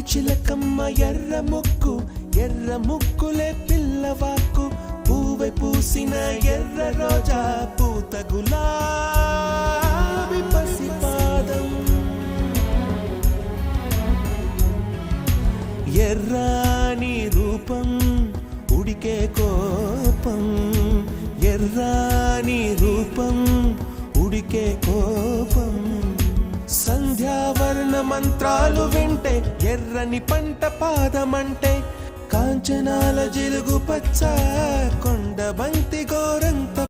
చిలకమ్మ ఎర్ర ముక్కులే పిల్లవాకు పూవై పూసిన ఎర్ర రోజా పూత గులాబీ పసిపాదం ఎర్రాని రూపం ఉడికే కోపం ఎర్రాని రూపం ఉడికే కోపం సంధ్యావర్ణ మంత్రాలు వింటే ఎర్రని పంట పాదమంటే కాంచనాల జిలుగు పచ్చ కొండ బంతి గోరంత